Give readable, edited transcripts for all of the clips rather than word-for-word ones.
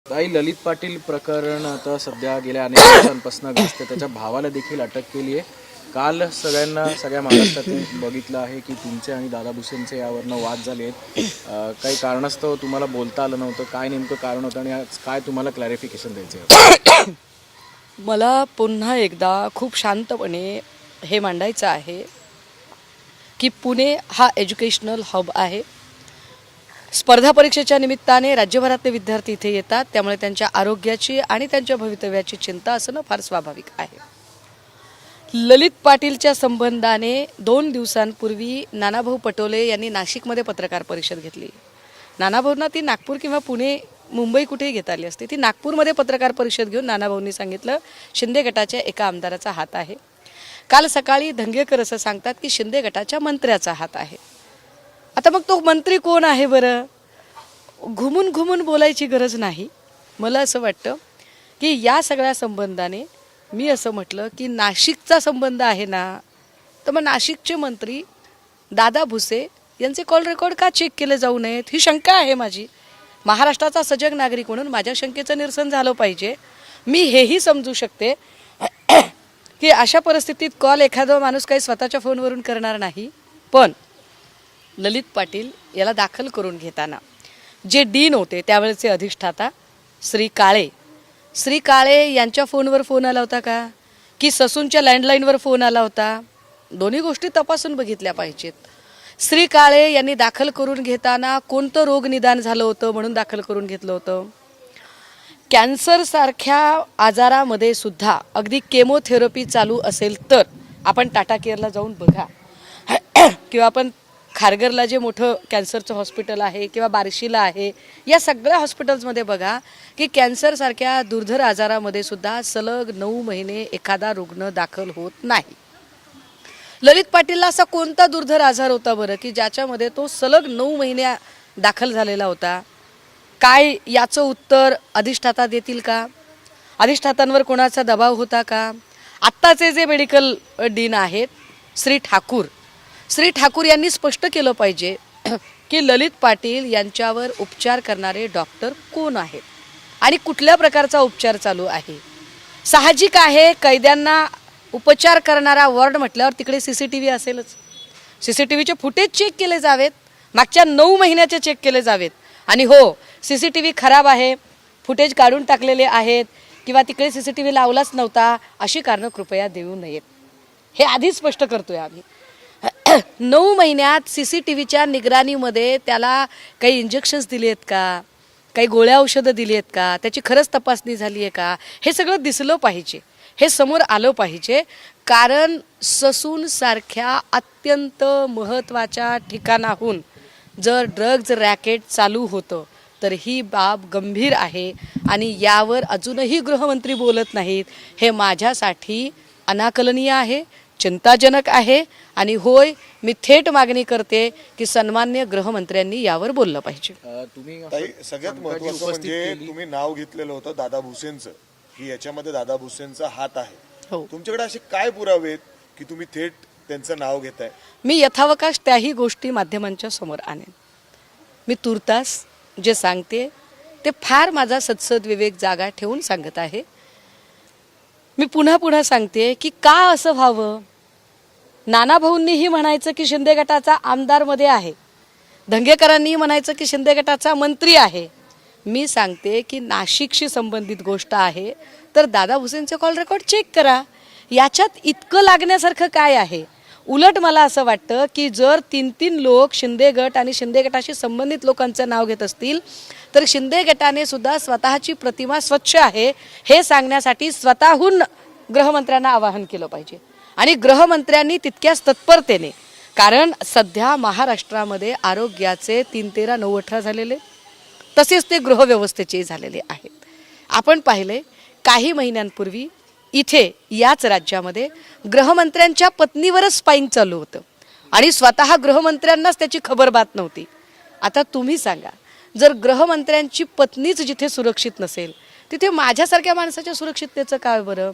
ताई, ललित पाटील प्रकरण आता सध्या गेल्या अनेक दिवसांपासून गाजते. त्याच्या भावाला देखील अटक केली आहे. काल सगळ्या महाराष्ट्रातून बघितलं आहे की तुमचे आणि दादा भुसेंचे यावरनं वाद झाले आहेत. काही कारणास्तव तुम्हाला बोलता आलं नव्हतं. काय नेमकं कारण होतं आणि आज काय तुम्हाला क्लॅरिफिकेशन द्यायचं आहे? मला पुन्हा एकदा खूप शांतपणे हे मांडायचं आहे की पुणे हा एज्युकेशनल हब आहे. स्पर्धा परीक्षेच्या निमित्ताने राज्यभरातले विद्यार्थी इथे येतात, त्यामुळे त्यांच्या आरोग्याची आणि त्यांच्या भवितव्याची चिंता असणं फार स्वाभाविक आहे. ललित पाटीलच्या संबंधाने 2 दिवसांपूर्वी नानाभाऊ पटोले यांनी नाशिकमध्ये पत्रकार परिषद घेतली. नानाभाऊंना ती नागपूर किंवा पुणे मुंबई कुठेही घेता आली असते. ती नागपूरमध्ये पत्रकार परिषद घेऊन नानाभाऊंनी सांगितलं शिंदे गटाच्या एका आमदाराचा हात आहे. काल सकाळी धंगेकर असं सांगतात की शिंदे गटाच्या मंत्र्याचा हात आहे. आता मग तो मंत्री कोण आहे बरं? घुमून घुमून बोलायची गरज नाही. मला असं वाटतं की या सगळ्या संबंधाने मी असं म्हटलं की नाशिकचा संबंध आहे ना, तर मग नाशिकचे मंत्री दादा भुसे यांचे कॉल रेकॉर्ड का चेक केले जाऊ नयेत, ही शंका आहे माझी. महाराष्ट्राचा सजग नागरिक म्हणून माझ्या शंकेचं निरसन झालं पाहिजे. मी हेही समजू शकते की अशा परिस्थितीत कॉल एखादा माणूस काही स्वतःच्या फोनवरून करणार नाही, पण ललित पाटील याला दाखल करून घेताना जे डीन होते त्यावेळेचे अधिष्ठाता श्री काळे यांच्या फोनवर फोन आला होता का, की ससूनच्या लँडलाईनवर फोन आला होता? दोन्ही गोष्टी तपासून बघितल्या पाहिजेत. श्री काळे यांनी दाखल करून घेताना कोणतं रोग निदान झालं होतं म्हणून दाखल करून घेतलं होतं? कॅन्सरसारख्या आजारामध्ये सुद्धा अगदी केमोथेरपी चालू असेल तर आपण टाटा केअरला जाऊन बघा, किंवा आपण खारघरला जे मोठं कॅन्सरचं हॉस्पिटल आहे किंवा बार्शीला आहे, या सगळ्या हॉस्पिटल्समध्ये बघा की कॅन्सरसारख्या दुर्धर आजारामध्ये सुद्धा सलग 9 महिने एखादा रुग्ण दाखल होत नाही. ललित पाटीलला असा कोणता दुर्धर आजार होता बरं की ज्याच्यामध्ये तो सलग 9 महिने दाखल झालेला होता? काय याचं उत्तर अधिष्ठाता देतील का? अधिष्ठातांवर कोणाचा दबाव होता का? आत्ताचे जे मेडिकल डीन आहेत श्री ठाकूर यांनी स्पष्ट केलं पाहिजे की ललित पाटील यांच्यावर उपचार करणारे डॉक्टर कोण आहेत आणि कुठल्या प्रकारचा उपचार चालू आहे. साहजिक आहे, कैद्यांना उपचार करणारा वॉर्ड म्हटल्यावर तिकडे CCTV असेलच. CCTVचे फुटेज चेक केले जावेत, मागच्या 9 महिन्याचे चेक केले जावेत. आणि हो, CCTV खराब आहे, फुटेज काढून टाकलेले आहेत किंवा तिकडे CCTV लावलाच नव्हता अशी कारणं कृपया देऊ नयेत. हे आधीच स्पष्ट करतोय आम्ही. 9 महिन्यात CCTVच्या निगराणीमध्ये त्याला काही इंजेक्शन्स दिली आहेत का, काही गोळ्या औषधं दिली आहेत का, त्याची खरंच तपासणी झाली आहे का, हे सगळं दिसलं पाहिजे, हे समोर आलं पाहिजे. कारण ससूनसारख्या अत्यंत महत्त्वाच्या ठिकाणाहून जर ड्रग्ज रॅकेट चालू होतं तर ही बाब गंभीर आहे आणि यावर अजूनही गृहमंत्री बोलत नाहीत. हे माझ्यासाठी अनाकलनीय आहे, चिंताजनक आहे. आणि होय, मी थेट मागणी करते की सन्मान्य गृहमंत्र्यांनी यावर बोललं पाहिजे. सगळ्यात महत्त्वाचं म्हणजे तुम्ही नाव घेतलेलं होतं दादा भुसेंचं, की याच्यामध्ये दादा भुसेंचा हात आहे. हो, तुमच्याकडे असे काय पुरावे आहेत की तुम्ही थेट त्यांचं नाव घेताय? मी यथावकाश त्याही गोष्टी माध्यमांच्या समोर आणेन. मी तुर्तास जे सांगते ते फार माझा सदसद विवेक जागा ठेवून सांगत आहे. मी पुन्हा सांगते की का असं व्हावं? नानाभाऊंनीही म्हणायचं की शिंदे गटाचा आमदारमध्ये आहे, धंगेकरांनीही म्हणायचं की शिंदे गटाचा मंत्री आहे. मी सांगते की नाशिकशी संबंधित गोष्ट आहे तर दादा भुसेंचे कॉल रेकॉर्ड चेक करा. याच्यात इतकं लागण्यासारखं काय आहे? उलट मला असं वाटतं की जर 3 लोक शिंदे गट आणि शिंदे गटाशी संबंधित लोकांचं नाव घेत असतील तर शिंदे गटाने सुद्धा स्वतःची प्रतिमा स्वच्छ आहे हे सांगण्यासाठी स्वतःहून गृहमंत्र्यांना आवाहन केलं पाहिजे. आणि गृहमंत्र्यांनी तितक्याच तत्परतेने, कारण सध्या महाराष्ट्रामध्ये आरोग्याचे 3-13-9-18 झालेले, तसेच ते गृहव्यवस्थेचे झालेले आहेत. आपण पाहिले काही महिन्यांपूर्वी इथे याच राज्यामध्ये गृहमंत्र्यांच्या पत्नीवरच स्पाईंग चालू होतं आणि स्वतः गृहमंत्र्यांनाच त्याची खबर बात नव्हती. आता तुम्ही सांगा, जर गृहमंत्र्यांची पत्नीच जिथे सुरक्षित नसेल तिथे माझ्यासारख्या माणसाच्या सुरक्षिततेचं काय बरं?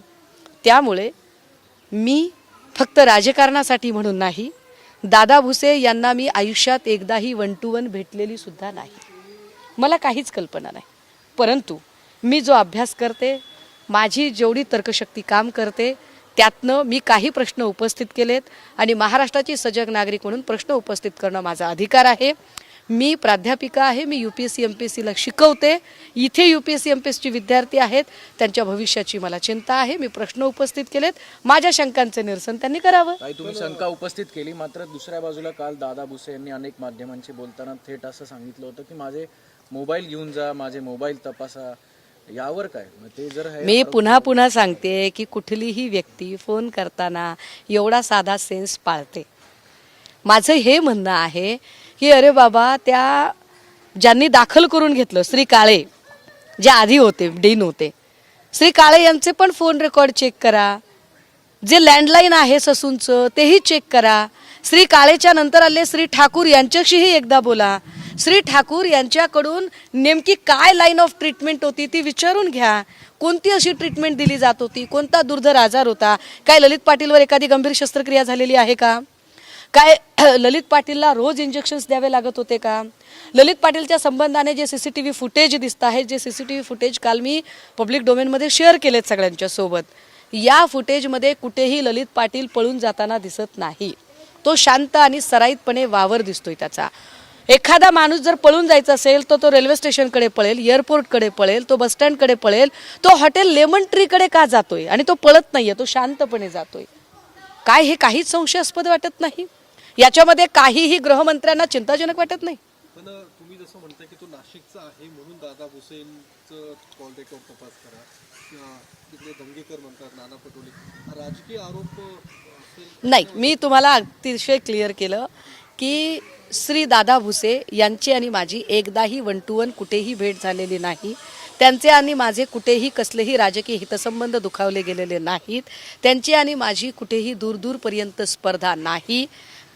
त्यामुळे मी फक्त राजकारणासाठी म्हणून नाही, दादा भुसे यांना मी आयुष्यात एकदाही 1 to 1 भेटलेली सुद्धा नाही. मला काहीच कल्पना नाही, परंतु मी जो अभ्यास करते, माझी जेवढी तर्कशक्ती काम करते, त्यातनं मी काही प्रश्न उपस्थित केलेत आणि महाराष्ट्राची सजग नागरिक म्हणून प्रश्न उपस्थित करणं माझा अधिकार आहे. मी प्राध्यापिका आहे, मी UPSC MPSCला शिकवते. इथे UPSC MPSCचे विद्यार्थी आहेत, त्यांच्या भविष्याची मला चिंता आहे. मी प्रश्न उपस्थित केलेत, माझ्या शंकांचे निरसन त्यांनी करावं. ताई, तुम्ही शंका उपस्थित केली, मात्र दुसऱ्या बाजूला काल दादा भुसे यांनी अनेक माध्यमांशी बोलताना थेट असं सांगितलं होतं की माझे मोबाईल घेऊन जा, माझे मोबाईल तपासा. यावर काय मग ते जर आहे मी पुन्हा सांगते की कुठलीही व्यक्ती फोन करताना एवढा साधा सेन्स पाळते. माझं हे म्हणणं आहे की अरे बाबा, त्या ज्यांनी दाखल करून घेतलं, श्री काळे जे आधी होते, डीन होते, श्री काळे यांचे पण फोन रेकॉर्ड चेक करा. जे लँडलाईन आहे ससूनचं तेही चेक करा. श्री काळेच्या नंतर आले श्री ठाकूर यांच्याशीही एकदा बोला. श्री ठाकूर यांच्याकडून नेमकी काय लाईन ऑफ ट्रीटमेंट होती ती विचारून घ्या. कोणती अशी ट्रीटमेंट दिली जात होती, कोणता दुर्धर आजार होता, काय ललित पाटीलवर एखादी गंभीर शस्त्रक्रिया झालेली आहे का, काय ललित पाटीलला रोज इंजेक्शन्स द्यावे लागत होते का. ललित पाटीलच्या संबंधाने जे CCTV फुटेज दिसत आहे, जे CCTV फुटेज काल मी पब्लिक डोमेनमध्ये शेअर केलेत सगळ्यांच्या सोबत, या फुटेजमध्ये कुठेही ललित पाटील पळून जाताना दिसत नाही. तो शांत आणि सराईतपणे वावर दिसतोय त्याचा. एखादा माणूस जर पळून जायचा असेल तर तो रेल्वे स्टेशनकडे पळेल, एअरपोर्टकडे पळेल, तो बसस्टँडकडे पळेल. तो हॉटेल लेमन ट्रीकडे का जातोय आणि तो पळत नाहीये, तो शांतपणे जातोय. काय हे काहीच संशयास्पद वाटत नाही? याच्यामध्ये काहीही गृहमंत्र्यांना चिंताजनक वाटत नाही? पण तुम्ही जसं म्हणताय की तो नाशिकचा आहे म्हणून दादा भुसेंचं कॉल रेकॉर्ड तपास करा, तिकडे दंगेकर म्हणतात, नाना पटोले, राजकीय आरोप असेल? नाही, मी तुम्हाला अतिशय क्लिअर केलं की श्री दादा भुसे यांची आणि माझी एकदाही 1 to 1 कुठेही भेट झालेली नाही. त्यांचे आणि माझे कुठेही कसलेही राजकीय हितसंबंध दुखावले गेलेले नाहीत. त्यांची आणि माझी कुठेही दूरपर्यंत स्पर्धा नाही.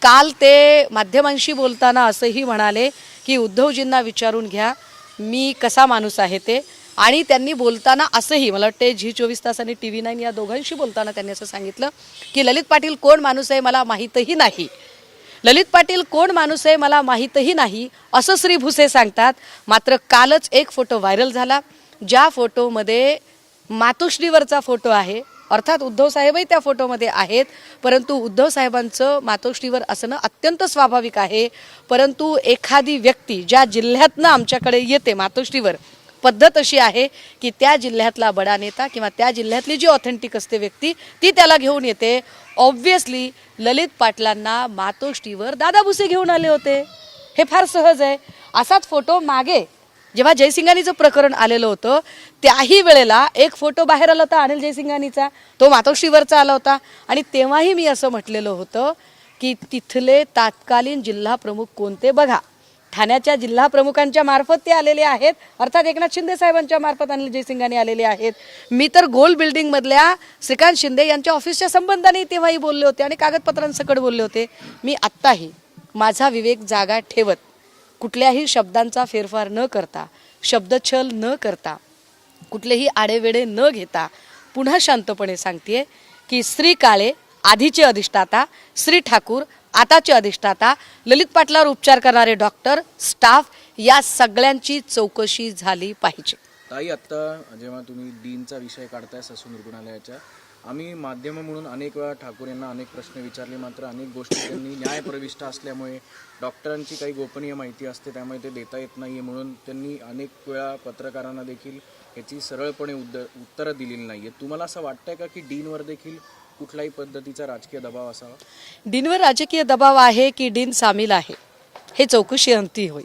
काल ते माध्यमांशी बोलताना असंही म्हणाले की उद्धवजींना विचारून घ्या मी कसा माणूस आहे ते. आणि त्यांनी बोलताना असंही, मला वाटते Zee24 तास आणि TV9 या दोघांशी बोलताना त्यांनी असं सांगितलं की ललित पाटील कोण माणूस आहे मला माहीतही नाही. ललित पाटील कोण माणूस आहे मला माहीतही नाही असं श्री भुसे सांगतात. मात्र कालच एक फोटो व्हायरल झाला, ज्या फोटोमध्ये मातोश्रीवरचा फोटो आहे. अर्थात उद्धव साहेबही त्या फोटोमध्ये आहेत, परंतु उद्धव साहेबांचं मातोश्रीवर असणं अत्यंत स्वाभाविक आहे. परंतु एखादी व्यक्ती ज्या जिल्ह्यातनं आमच्याकडे येते मातोश्रीवर, पद्धत अशी आहे की त्या जिल्ह्यातला बडा नेता किंवा त्या जिल्ह्यातली जी ऑथेंटिक असते व्यक्ती ती त्याला घेऊन येते. ऑब्व्हियसली ललित पाटलांना मातोश्रीवर दादा भुसे घेऊन आले होते, हे फार सहज आहे. असाच फोटो मागे जेव्हा जयसिंघानीचं प्रकरण आलेलं होतं त्याही वेळेला एक फोटो बाहेर आला होता अनिल जयसिंघानीचा, तो मातोश्रीवरचा आला होता. आणि तेव्हाही मी असं म्हटलेलं होतं की तिथले तात्कालीन जिल्हा प्रमुख कोणते बघा. ठाण्याच्या जिल्हा प्रमुखांच्या मार्फत ते आलेले आहेत, अर्थात एकनाथ शिंदे साहेबांच्या मार्फत अनिल जयसिंघानी आलेले आहेत. मी तर गोल बिल्डिंगमधल्या श्रीकांत शिंदे यांच्या ऑफिसच्या संबंधाने तेव्हाही बोलले होते आणि कागदपत्रांसकट बोलले होते. मी आत्ताही माझा विवेक जागा ठेवत, कुठल्याही शब्दांचा फेरफार न करता, शब्दछल न करता, कुठलेही आडेवेडे न घेता पुन्हा शांतपणे सांगतेय की श्री काळे आधीचे अधिष्ठाता, श्री ठाकूर आताचे अधिष्ठाता, ललित पाटलावर उपचार करणारे डॉक्टर, स्टाफ या सगळ्यांची चौकशी झाली पाहिजे. ताई, आत्ता जेव्हा तुम्ही डीनचा विषय काढताय ससून रुग्णालयाच्या, आम्ही माध्यम म्हणून अनेक वेळा ठाकूर यांना अनेक प्रश्न विचारले, मात्र अनेक गोष्टी त्यांनी न्यायप्रविष्ट असल्यामुळे डॉक्टरांची काही गोपनीय माहिती असते त्यामुळे ते देता येत नाही म्हणून त्यांनी अनेक वेळा पत्रकारांना देखील याची सरळपणे उत्तरं दिलेली नाही आहेत. तुम्हाला असं वाटतंय का की डीनवर देखील कुठल्याही पद्धतीचा राजकीय दबाव असावा? डीनवर राजकीय दबाव आहे की डीन सामील आहे हे चौकशी अंती होईल.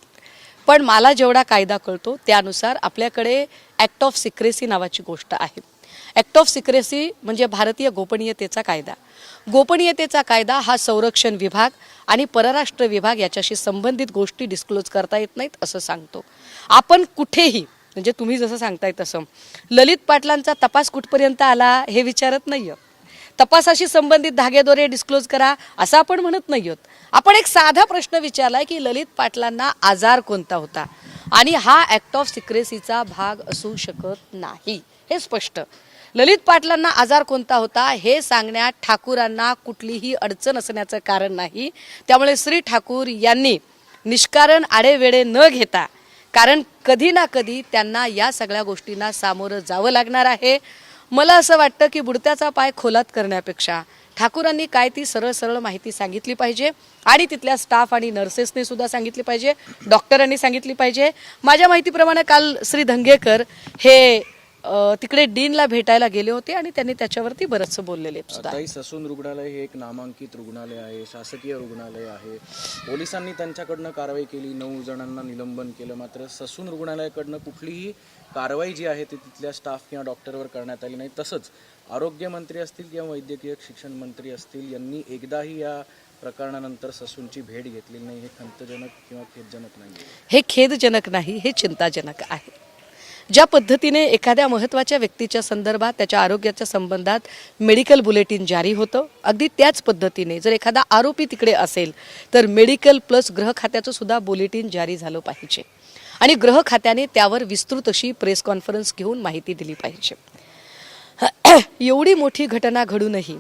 पण मला जेवढा कायदा कळतो त्यानुसार आपल्याकडे ॲक्ट ऑफ सिक्रेसी नावाची गोष्ट आहे. ॲक्ट ऑफ सिक्रेसी म्हणजे भारतीय गोपनीयतेचा कायदा. गोपनीयतेचा कायदा हा संरक्षण विभाग आणि परराष्ट्र विभाग याच्याशी संबंधित गोष्टी डिस्क्लोज करता येत नाहीत असं सांगतो. आपण कुठेही, म्हणजे तुम्ही जसं सांगताय तसं, ललित पाटलांचा तपास कुठपर्यंत आला हे विचारत नाही आहोत. तपासाशी संबंधित धागेदोरे डिस्क्लोज करा असं आपण म्हणत नाही आहोत. आपण एक साधा प्रश्न विचारलाय की ललित पाटलांना आजार कोणता होता आणि हा ॲक्ट ऑफ सिक्रेसीचा भाग असू शकत नाही, हे स्पष्ट. ललित पाटलांना आजार कोणता होता हे सांगण्यात ठाकूरांना कुठलीही अडचण असण्याचं कारण नाही. त्यामुळे श्री ठाकूर यांनी निष्कारण आडेवेडे न घेता कारण कधी ना कधी त्यांना या सगळ्या गोष्टींना सामोरं जावं लागणार आहे. मला असं वाटतं की बुडत्याचा पाय खोलात करण्यापेक्षा ठाकूरांनी काय ती सरळ सरळ माहिती सांगितली पाहिजे आणि तिथल्या स्टाफ आणि नर्सेसने सुद्धा सांगितली पाहिजे, डॉक्टरांनी सांगितली पाहिजे. माझ्या माहितीप्रमाणे काल श्री धंगेकर हे तिकडे डीनला भेटायला गेले होते आणि त्यांनी त्याच्यावरती बरंचसं बोललेले सुद्धा. आताही ससून रुग्णालय हे एक नामांकित रुग्णालय आहे, शासकीय रुग्णालय आहे. पोलिसांनी त्यांच्याकडनं कारवाई केली, 9 जणांना निलंबन केलं. मात्र ससून रुग्णालयाकडनं कुठलीही कारवाई जी आहे ती तिथल्या स्टाफ किंवा डॉक्टरवर करण्यात आली नाही. तसंच आरोग्यमंत्री असतील किंवा वैद्यकीय शिक्षण मंत्री असतील यांनी एकदाही या प्रकरणानंतर ससूनची भेट घेतलेली नाही. हे खंतजनक किंवा खेदजनक नाही. हे खेदजनक नाही, हे चिंताजनक आहे. ज्या पद्धतीने एखाद्या महत्त्वाच्या व्यक्तीच्या संदर्भात त्याच्या आरोग्याच्या संबंधात मेडिकल बुलेटिन जारी होतं, अगदी त्याच पद्धतीने जर एखादा आरोपी तिकडे असेल तर मेडिकल प्लस गृह खात्याचं सुद्धा बुलेटिन जारी झालं पाहिजे आणि गृह खात्याने त्यावर विस्तृत अशी प्रेस कॉन्फरन्स घेऊन माहिती दिली पाहिजे. एवढी मोठी घटना घडूनही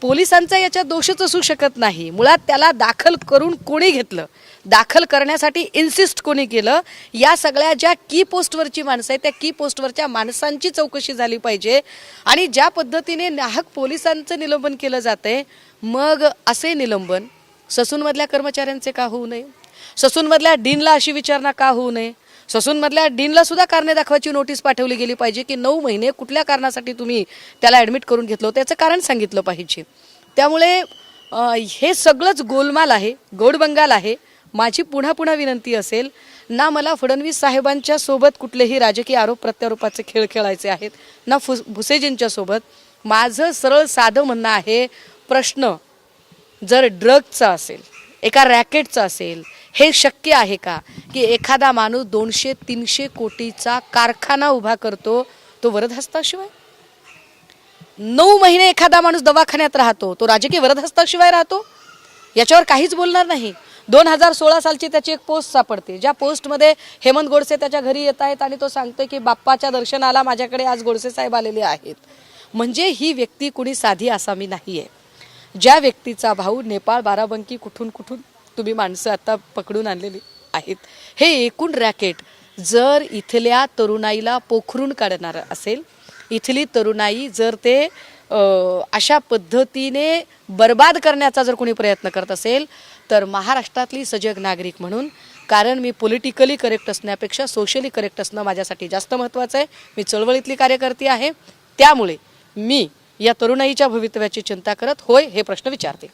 पोलिसांचा याच्यात दोषच असू शकत नाही. मुळात त्याला दाखल करून कोणी घेतलं, दाखल करण्यासाठी इन्सिस्ट कोणी केलं, या सगळ्या ज्या की पोस्टवरची माणसं आहेत त्या की पोस्टवरच्या माणसांची चौकशी झाली पाहिजे. आणि ज्या पद्धतीने नाहक पोलिसांचं निलंबन केलं जातंय, मग असे निलंबन ससूनमधल्या कर्मचाऱ्यांचे का होऊ नये? ससूनमधल्या डीनला अशी विचारणा का होऊ नये? ससूनमधल्या डीनला सुद्धा कारणे दाखवायची नोटीस पाठवली गेली पाहिजे की 9 महिने कुठल्या कारणासाठी तुम्ही त्याला ॲडमिट करून घेतलं होतं याचं कारण सांगितलं पाहिजे. त्यामुळे हे सगळंच गोलमाल आहे, गोडबंगाल आहे. माझी पुन्हा पुन्हा विनंती असेल, ना मला फडणवीस साहेबांच्या सोबत कुठलेही राजकीय आरोप प्रत्यारोपाचे खेळ खेळायचे आहेत, ना भुसेजींच्या सोबत. माझं सरळ साधं म्हणणं आहे, प्रश्न जर ड्रगचा असेल, एका रॅकेटचा असेल, हे शक्य आहे का की एखादा माणूस 200-300 कोटीचा कारखाना उभा करतो तो वरदहस्ताशिवाय? 9 महिने एखादा माणूस दवाखान्यात राहतो, तो राजकीय वरदहस्ताशिवाय राहतो? याच्यावर काहीच बोलणार नाही. 2016 सालची त्याची एक पोस्ट सापडते, ज्या पोस्टमध्ये हेमंत गोडसे त्याच्या घरी येत आहेत आणि तो सांगतोय की बाप्पाच्या दर्शनाला माझ्याकडे आज गोडसे साहेब आलेले आहेत. म्हणजे ही व्यक्ती कुणी साधी आसामी नाही आहे. ज्या व्यक्तीचा भाऊ नेपाळ, बाराबंकी, कुठून कुठून तुम्ही माणसं आता पकडून आणलेली आहेत, हे एकूण रॅकेट जर इथल्या तरुणाईला पोखरून काढणार असेल, इथली तरुणाई जर ते अशा पद्धतीने बर्बाद करण्याचा जर कोणी प्रयत्न करत असेल तर महाराष्ट्रातली सजग नागरिक म्हणून, कारण मी पॉलिटिकली करेक्ट असण्यापेक्षा सोशली करेक्ट असणं माझ्यासाठी जास्त महत्त्वाचं आहे. मी चळवळीतली कार्यकर्ती आहे, त्यामुळे मी या तरुणाईच्या भवितव्याची चिंता करत होय हे प्रश्न विचारते.